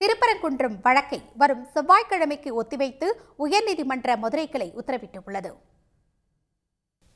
திருப்பரங்குன்றம் வழக்கை வரும் செவ்வாய்க்கிழமைக்கு ஒத்திவைத்து உயர்நீதிமன்ற மதுரை கிளை உத்தரவிட்டுள்ளது.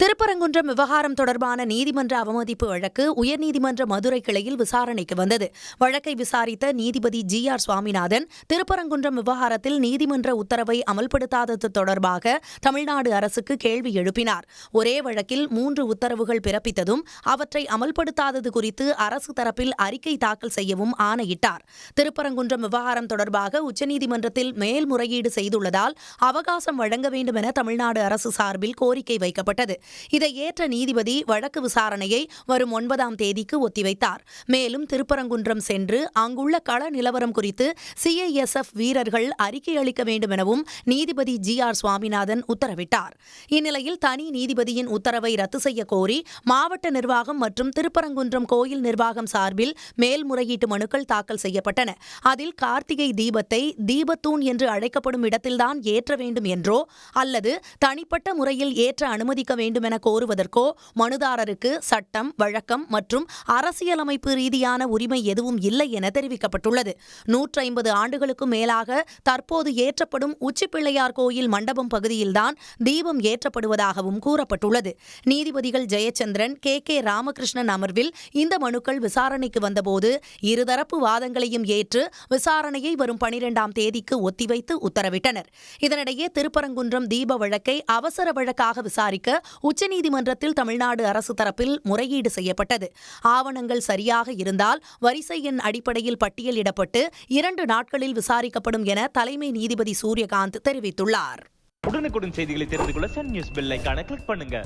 திருப்பரங்குன்றம் விவகாரம் தொடர்பான நீதிமன்ற அவமதிப்பு வழக்கு உயர்நீதிமன்ற மதுரை கிளையில் விசாரணைக்கு வந்தது. வழக்கை விசாரித்த நீதிபதி GR சுவாமிநாதன் திருப்பரங்குன்றம் விவகாரத்தில் நீதிமன்ற உத்தரவை அமல்படுத்தாதது தொடர்பாக தமிழ்நாடு அரசுக்கு கேள்வி எழுப்பினார். ஒரே வழக்கில் 3 உத்தரவுகள் பிறப்பித்ததும் அவற்றை அமல்படுத்தாதது குறித்து அரசு தரப்பில் அறிக்கை தாக்கல் செய்யவும் ஆணையிட்டார். திருப்பரங்குன்றம் விவகாரம் தொடர்பாக உச்சநீதிமன்றத்தில் மேல்முறையீடு செய்துள்ளதால் அவகாசம் வழங்க வேண்டும் என தமிழ்நாடு அரசு சார்பில் கோரிக்கை வைக்கப்பட்டது. இதை ஏற்ற நீதிபதி வழக்கு விசாரணையை வரும் 9ஆம் தேதிக்கு ஒத்திவைத்தார். மேலும் திருப்பரங்குன்றம் சென்று அங்குள்ள கள நிலவரம் குறித்து CISF வீரர்கள் அறிக்கை அளிக்க வேண்டும் எனவும் நீதிபதி GR சுவாமிநாதன் உத்தரவிட்டார். இந்நிலையில் தனி நீதிபதியின் உத்தரவை ரத்து செய்ய கோரி மாவட்ட நிர்வாகம் மற்றும் திருப்பரங்குன்றம் கோயில் நிர்வாகம் சார்பில் மேல்முறையீட்டு மனுக்கள் தாக்கல் செய்யப்பட்டன. அதில் கார்த்திகை தீபத்தை தீபத்தூண் என்று அழைக்கப்படும் இடத்தில்தான் ஏற்ற வேண்டும் என்றோ அல்லது தனிப்பட்ட முறையில் ஏற்ற அனுமதிக்க வேண்டும் என கோருவதற்கோ மனுதாரருக்கு சட்டம், வழக்கம் மற்றும் அரசியலமைப்பு ரீதியான உரிமை எதுவும் இல்லை என தெரிவிக்கப்பட்டுள்ளது. 150 ஆண்டுகளுக்கும் மேலாக தற்போது ஏற்றப்படும் உச்சிப்பிள்ளையார் கோயில் மண்டபம் பகுதியில்தான் தீபம் ஏற்றப்படுவதாகவும் கூறப்பட்டுள்ளது. நீதிபதிகள் ஜெயச்சந்திரன், KK ராமகிருஷ்ணன் அமர்வில் இந்த மனுக்கள் விசாரணைக்கு வந்தபோது இருதரப்பு வாதங்களையும் ஏற்று விசாரணையை வரும் 12ஆம் தேதிக்கு ஒத்திவைத்து உத்தரவிட்டனர். இதனிடையே திருப்பரங்குன்றம் தீப வழக்கை அவசர வழக்காக விசாரிக்க உச்சநீதிமன்றத்தில் தமிழ்நாடு அரசு தரப்பில் முறையீடு செய்யப்பட்டது. ஆவணங்கள் சரியாக இருந்தால் வரிசை எண் அடிப்படையில் பட்டியலிடப்பட்டு 2 நாட்களில் விசாரிக்கப்படும் என தலைமை நீதிபதி சூரியகாந்த் தெரிவித்துள்ளார். உடனுக்குடன் செய்திகளை தெரிந்து கொள்ள சன் நியூஸ் பெல் ஐகானை கிளிக் பண்ணுங்க.